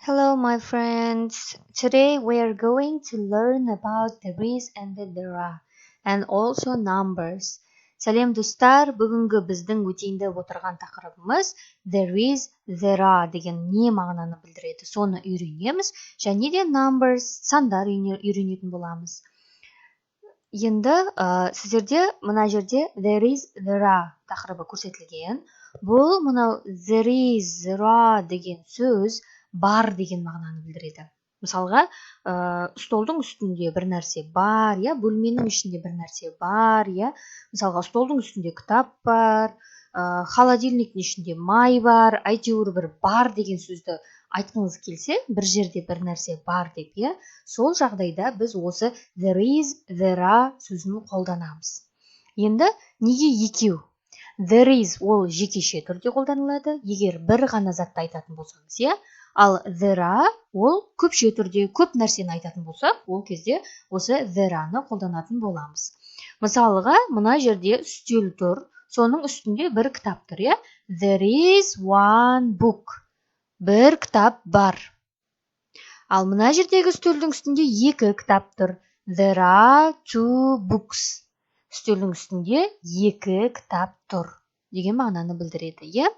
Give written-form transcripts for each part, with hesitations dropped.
Hello, my friends. Today we are going to learn about the is and the there are, and also numbers. Сәлем достар, бүгінгі біздің өтейінді отырған тақырыбымыз there is, there are деген не мағынаны білдіреді. Соны үйренеміз, және де numbers, сандар үйренетін боламыз. Енді сіздерде мына жерде there is, there are тақырыбы көрсетілген. Бұл мынау there is, there are деген сөз бар деген мағынаны білдіреді. Мысалға, столдың үстінде бір нәрсе бар, бөлменің ішінде бір нәрсе бар, мысалға, столдың үстінде кітап бар, холодильниктің ішінде май бар, әйтеуір бір бар деген сөзді айтқыңыз келсе, бір жерде бір нәрсе бар деп, сол жағдайда біз осы there is, there are сөзін қолданамыз. Енді неге екеу? There is ол жекеше түрде қолданылады, егер бір ғана затты айтатын болсаңыз, ал there are ол көпше түрде көп нәрсені айтатын болсақ, ол кезде осы there are-ны қолданатын боламыз. Мысалға, мына жерде үстел тұр, соның үстінде бір кітап тұр, There is one book. Бір кітап бар. Ал мына жердегі үстелдің үстінде екі кітап тұр. There are two books. Үстелдің үстінде екі кітап тұр деген мағынаны білдіреді,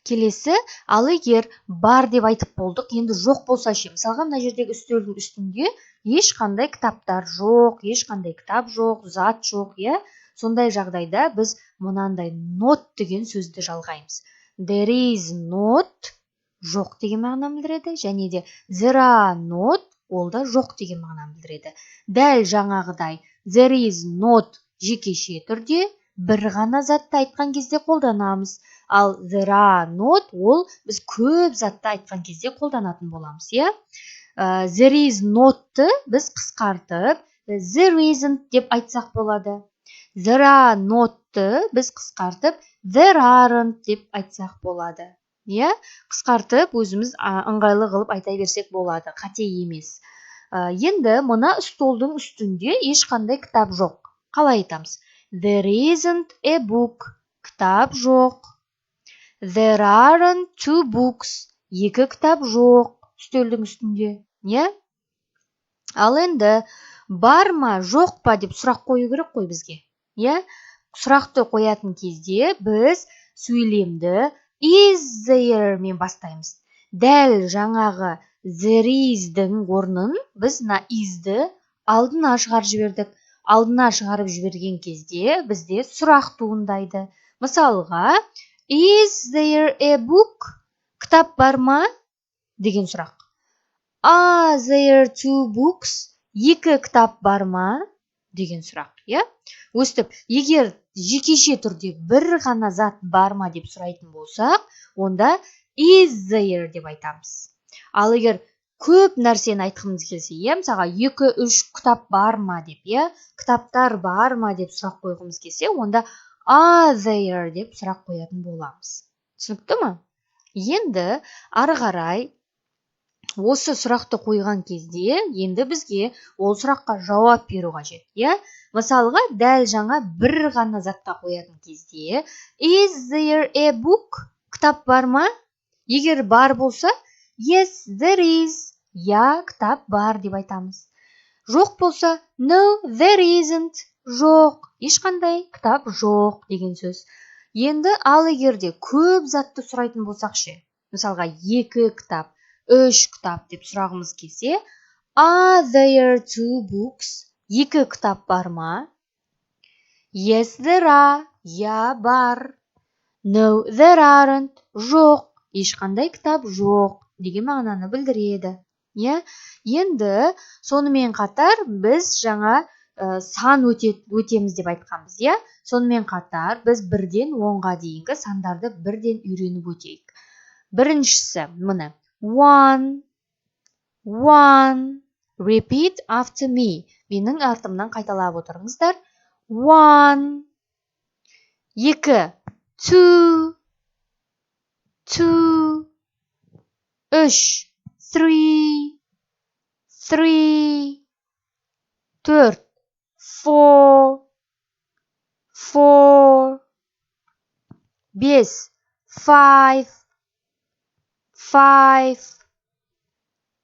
Келесі, ал егер бар деп айтып болдық, енді жоқ болса ше. Мысалға, мына жердегі үстелдің үстінде ешқандай кітаптар жоқ, ешқандай кітап жоқ, зат жоқ, Сондай жағдайда біз мынандай not деген сөзді жалғаймыз. There is not жоқ деген мағынаны білдіреді, және де there are not ол да жоқ деген мағынаны білдіреді. Дәл жаңағыдай there is not жекеше түрде бір ғана затты айтқан кезде қолданамыз. Ал there are not ол біз көп затты айтқан кезде қолданатын боламыз, There is not-ты біз қысқартып there isn't деп айтсақ болады. There are not-ты біз қысқартып there aren't деп айтсақ болады. Қысқартып өзіміз ыңғайлы қылып айта берсек болады, қате емес. Енді мына столдың үстінде ешқандай кітап жоқ. Қалай айтамыз? There isn't a book. Кітап жоқ. There aren't two books. Екі кітап жоқ үстелдің үстінде. Ал енді бар ма, жоқ па деп сұрақ қою керек қой бізге. Сұрақты қоятын кезде біз сөйлемді is there мен бастаймыз. Дәл жаңағы there is-дің орнын біз на is-ді алдына шығарып жібердік. Алдына шығарып жіберген кезде бізде сұрақ туындайды. Мысалға, is there a book? Кітап бар ма? Деген сұрақ. Are there two books? Екі кітап бар ма? Деген сұрақ, Өстіп, егер жекеше түрде бір ғана зат бар ма деп сұрайтын болсақ, онда is there деп айтамыз. Ал егер көп нәрсені айтқымыз келсе, мысалға 2-3 кітап бар ма деп, кітаптар бар ма деп сұрақ қойғымыз келсе, онда are there деп сұрақ қоятын боламыз. Түсінікті ме? Енді ары қарай осы сұрақты қойған кезде, енді бізге ол сұраққа жауап беру қажет, Мысалға, дәл жаңа бір ғана затқа қоятын кезде, is there a book? Кітап бар ма? Егер бар болса, yes, there is. Кітап бар деп айтамыз. Жоқ болса, no, there isn't. Жоқ, ешқандай кітап жоқ деген сөз. Енді ал егерде көп затты сұрайтын болсақ ше, мысалға 2 кітап, 3 кітап деп сұрағымыз келсе, are there 2 books? 2 кітап бар ма? Yes, there are. Бар. No, there aren't. Жоқ, ешқандай кітап жоқ деген мағынаны білдіреді. Енді сонымен қатар біз жаңа сан өтеміз деп айтқанбыз, Сонымен қатар біз 1-ден 10-ға дейінгі сандарды бірден үйреніп өтейік. Біріншісі, міне, 1. Repeat after me. Менің артымнан қайталап отырыңыздар. 1. 2. 2. 3. 3. 4. 4. 5. 5.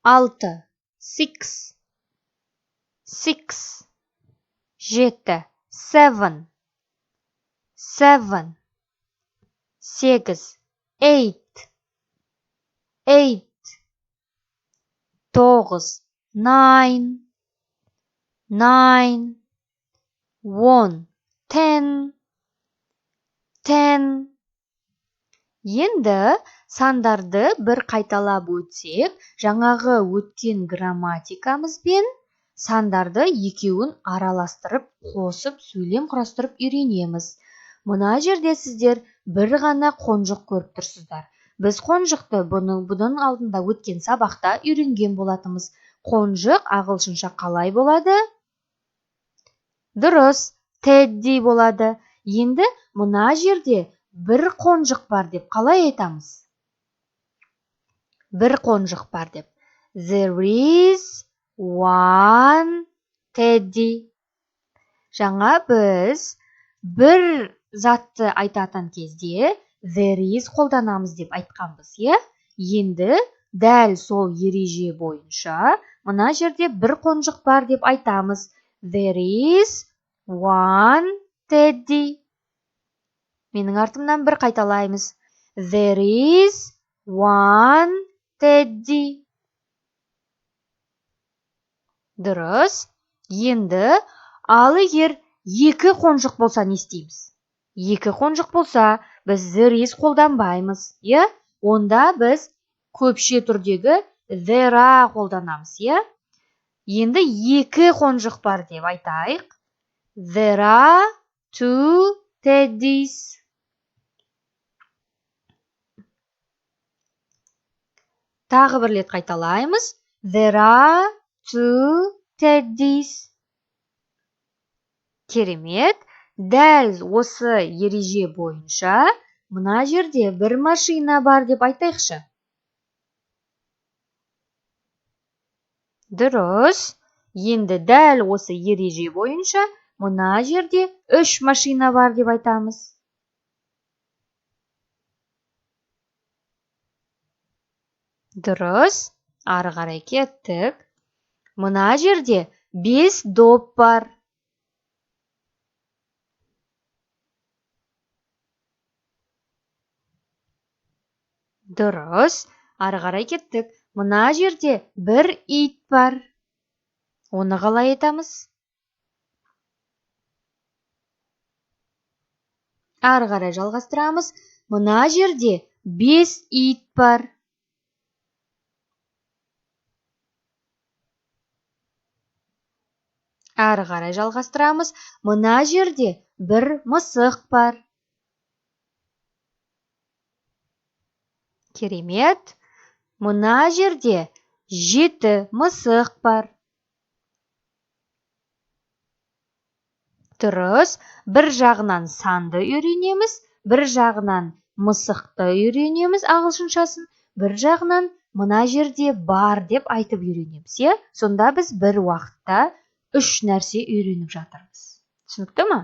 6. Six. Six. 7. Seven. Seven. 8. Eight. Eight. 9. Nine. Nine. 10. Ten. Ten. Енді сандарды бір қайталап өтсек, жаңағы өткен грамматикамызбен сандарды екеуін араластырып, қосып, сөйлем құрастырып үйренеміз. Мына жерде сіздер бір ғана қонжық көріп тұрсыздар. Біз қонжықты бұның алдында өткен сабақта үйренген болатынбыз. Қонжық ағылшынша қалай болады? Дұрыс, Тедди болады. Енді мына жерде бір қонжық бар деп қалай айтамыз? Бір қонжық бар деп. There is one Teddy. Жаңа біз бір затты айтатын кезде there is қолданамыз деп айтқанбыз, е? Енді дәл сол ереже бойынша мына жерде бір қонжық бар деп айтамыз. There is one Teddy. Менің артымнан бір қайталаймыз. There is one Teddy. Дұрыс. Енді ал егер екі қонжық болса не істейміз? Екі қонжық болса, біз there is қолданбаймыз, е? Онда біз көпше түрдегі there are қолданамыз, е? Енді екі қонжық бар деп айтайық. There are two Teddys. Тағы бір рет қайталаймыз. There are two Teddys. Керемет. Дәл осы ереже бойынша мына жерде бір машина бар деп айтайықшы. Дұрыс. Енді дәл осы ереже бойынша мына жерде үш машина бар деп айтамыз. Дұрыс. Ары қарай кеттік. Мына жерде 5 доп бар. Дұрыс. Ары қарай кеттік. Мына жерде бір ит бар. Оны қалай айтамыз? Ары қарай жалғастырамыз. Мына жерде 5 ит бар. Ары қарай жалғастырамыз. Мына жерде бір мысық бар. Керемет. Мына жерде 7 мысық бар. Дұрыс. Бір жағынан санды үйренеміз, бір жағынан мысықты үйренеміз ағылшыншасын, бір жағынан мына жерде бар деп айтып үйренеміз, е? Сонда біз бір уақытта 3 нәрсе үйреніп жатырмыз. Түсінікті ме?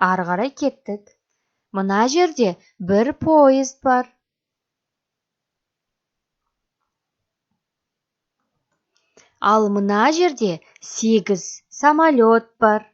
Ары қарай кеттік. Мына жерде бір поезд бар. Ал мына жерде 8 самолет бар.